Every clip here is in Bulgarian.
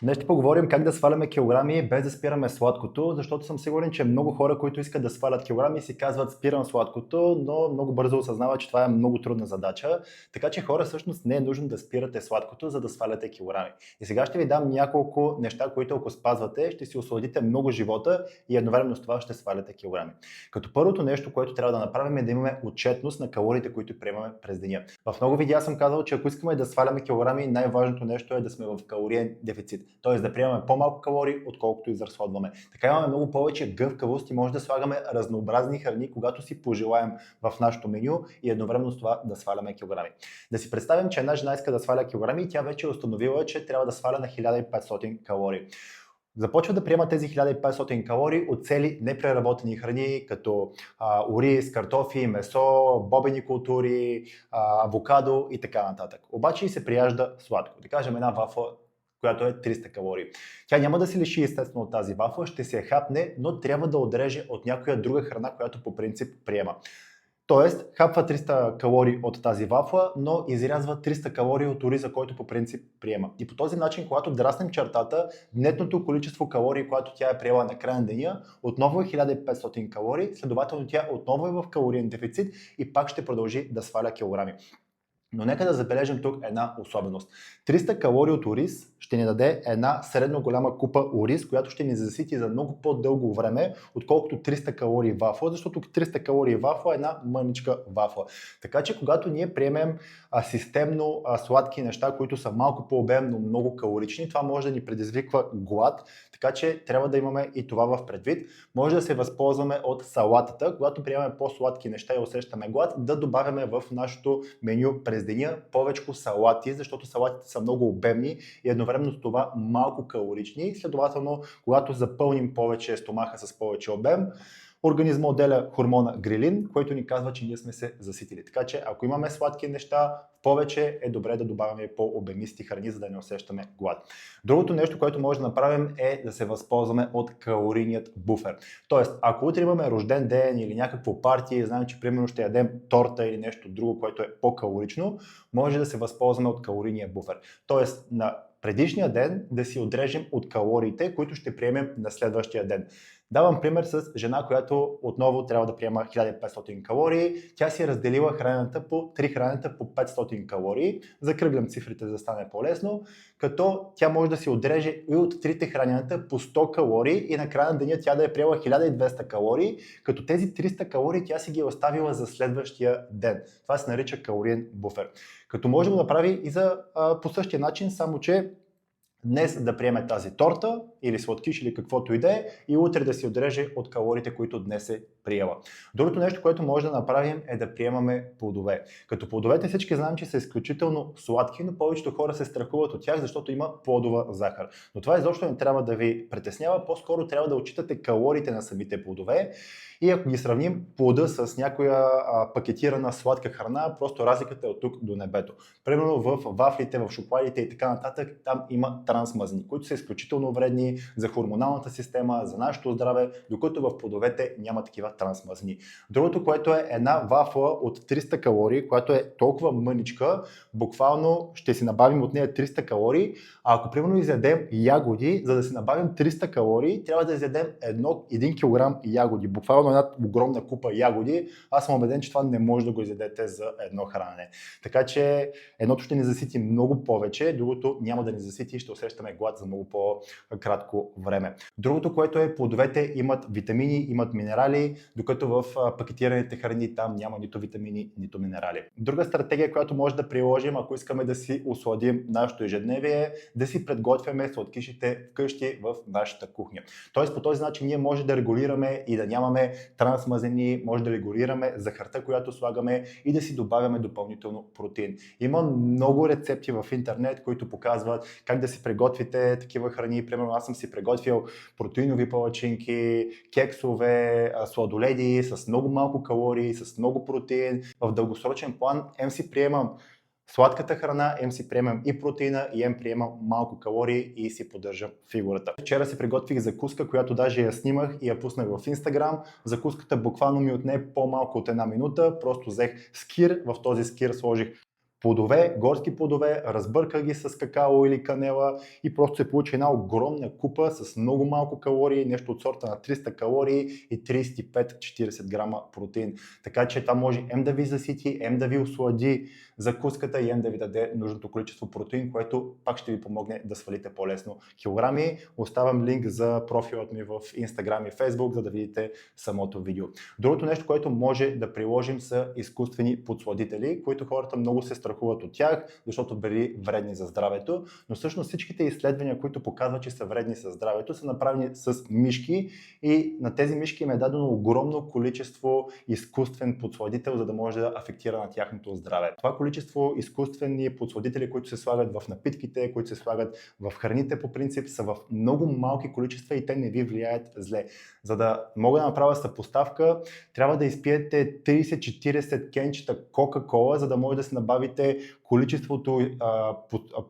Днес ще поговорим как да сваляме килограми без да спираме сладкото, защото съм сигурен, че много хора, които искат да свалят килограми, си казват спирам сладкото, но много бързо осъзнават, че това е много трудна задача. Така че хора, всъщност не е нужно да спирате сладкото, за да сваляте килограми. И сега ще ви дам няколко неща, които ако спазвате, ще си осладите много живота и едновременно с това ще сваляте килограми. Като първото нещо, което трябва да направим е да имаме отчетност на калориите, които приемаме през деня. В много видеа съм казал, че ако искаме да сваляме килограми, най-важното нещо е да сме в калориен дефицит. Т.е. да приемаме по-малко калории, отколкото изразходваме. Така имаме много повече гъвкавост и може да слагаме разнообразни храни, когато си пожелаем в нашото меню и едновременно с това да сваляме килограми. Да си представим, че една жена иска да сваля килограми и тя вече е установила, че трябва да сваля на 1500 калории. Започва да приема тези 1500 калории от цели непреработени храни, като ориз, картофи, месо, бобени култури, авокадо и така нататък. Обаче и се прияжда сладко. Да кажем една вафла, която е 300 калории. Тя няма да се лиши естествено от тази вафла, ще се я хапне, но трябва да отреже от някоя друга храна, която по принцип приема. Тоест, хапва 300 калории от тази вафла, но изрязва 300 калории от ориза, който по принцип приема. И по този начин, когато драснем чертата, нетното количество калории, което тя е приела на края на деня, отново е 1500 калории, следователно тя отново е в калориен дефицит и пак ще продължи да сваля килограми. Но нека да забележим тук една особеност. 300 калории от ориз ще ни даде една средно голяма купа ориз, която ще ни засити за много по-дълго време, отколкото 300 калории вафла, защото 300 калории вафла е една мъничка вафла. Така че когато ние приемем системно сладки неща, които са малко по-обемно, много калорични, това може да ни предизвиква глад, така че трябва да имаме и това в предвид. Може да се възползваме от салатата, когато приемаме по-сладки неща и усещаме глад, да добавяме в нашето меню през деня повече салати, защото салатите са много обемни и едновременно с това малко калорични. Следователно, когато запълним повече стомаха с повече обем, организма отделя хормона грилин, който ни казва, че ние сме се заситили. Така че ако имаме сладки неща, повече е добре да добавяме по-обемисти храни, за да не усещаме глад. Другото нещо, което може да направим е да се възползваме от калорийният буфер. Тоест, ако утре имаме рожден ден или някакво партие, знаем, че примерно ще ядем торта или нещо друго, което е по-калорично, може да се възползваме от калорийния буфер. Тоест, на предишния ден да си отрежем от калориите, които ще приемем на следващия ден. Давам пример с жена, която отново трябва да приема 1500 калории. Тя си е разделила храната по 3 храната по 500 калории. Закръглям цифрите, за да стане по-лесно. Като тя може да си отреже и от 3 храната по 100 калории и на края на деня тя да е приела 1200 калории, като тези 300 калории тя си ги е оставила за следващия ден. Това се нарича калориен буфер. Като може да го направи и по същия начин, само че днес да приеме тази торта или сладкиш или каквото и да е и утре да си отреже от калориите, които днес е приела. Другото нещо, което може да направим е да приемаме плодове. Като плодовете всички знаем, че са изключително сладки, но повечето хора се страхуват от тях, защото има плодова захар. Но това изобщо не трябва да ви притеснява, по-скоро трябва да отчитате калориите на самите плодове. И ако ги сравним плода с някоя пакетирана сладка храна, просто разликата е от тук до небето. Примерно в вафлите, в шоколадите и така нататък, там има трансмазни, които са изключително вредни за хормоналната система, за нашето здраве, докато в плодовете няма такива трансмазни. Другото, което е една вафла от 300 калории, която е толкова мъничка, буквално ще си набавим от нея 300 калории, а ако примерно изядем ягоди, за да си набавим 300 калории, трябва да изядем 1 кг ягоди. Буквално една огромна купа ягоди. Аз съм убеден, че това не може да го изядете за едно хранене. Така че едното ще ни засити много повече, другото няма да ни засити и ще усещаме глад за много по-кратко време. Другото, което е, плодовете имат витамини, имат минерали, докато в пакетираните храни там няма нито витамини, нито минерали. Друга стратегия, която може да приложим, ако искаме да си усладим нашето ежедневие, да си предготвяме сладкишите вкъщи в нашата кухня. Тоест по този начин ние може да регулираме и да нямаме трансмазени, може да регулираме захарта, която слагаме и да си добавяме допълнително протеин. Има много рецепти в интернет, които показват как да си приготвите такива храни. Примерно аз съм си приготвил протеинови палачинки, кексове, сладоледи с много малко калории, с много протеин. В дългосрочен план си приемам сладката храна, си приемам и протеина, и приемам малко калории и си поддържам фигурата. Вчера си приготвих закуска, която даже я снимах и я пуснах в Instagram. Закуската буквално ми отне по-малко от една минута. Просто взех скир, в този скир сложих плодове, горски плодове, разбърках ги с какао или канела и просто се получи една огромна купа с много малко калории, нещо от сорта на 300 калории и 35-40 грама протеин. Така че това може да ви засити, да ви ослади закуската и да ви даде нужното количество протеин, което пак ще ви помогне да свалите по-лесно килограми. Оставям линк за профилът ми в Instagram и Facebook, за да видите самото видео. Другото нещо, което може да приложим, са изкуствени подсладители, които хората много се страхуват от тях, защото били вредни за здравето, но всъщност всичките изследвания, които показват, че са вредни за здравето, са направени с мишки и на тези мишки им е дадено огромно количество изкуствен подсладител, за да може да афектира на тяхното здраве. Това количество изкуствени подсладители, които се слагат в напитките, които се слагат в храните по принцип, са в много малки количества и те не ви влияят зле. За да мога да направя съпоставка, трябва да изпиете 30-40 кенчета Кока-кола, за да може да се набавите количеството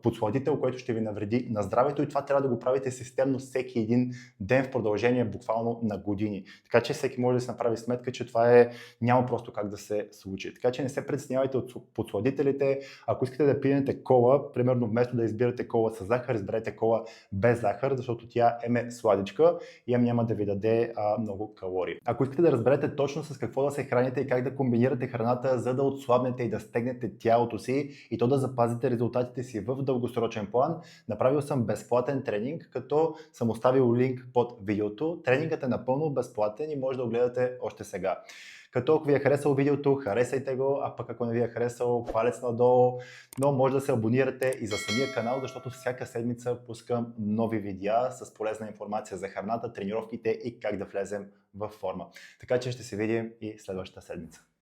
подсладител, което ще ви навреди на здравето, и това трябва да го правите системно всеки един ден в продължение буквално на години. Така че всеки може да се направи сметка, че това няма просто как да се случи. Така че не се притеснявайте от подсладителите. Ако искате да пиете кола, примерно вместо да избирате кола с захар, изберете кола без захар, защото тя е сладичка и няма да ви даде много калории. Ако искате да разберете точно с какво да се храните и как да комбинирате храната, за да отслабнете и да стегнете тялото си и то да запазите резултатите си в дългосрочен план, направил съм безплатен тренинг, като съм оставил линк под видеото. Тренингът е напълно безплатен и може да го гледате още сега. Като ако ви е харесало видеото, харесайте го, а пък ако не ви е харесало, палец надолу, но може да се абонирате и за самия канал, защото всяка седмица пускам нови видеа с полезна информация за храната, тренировките и как да влезем в форма. Така че ще се видим и следващата седмица.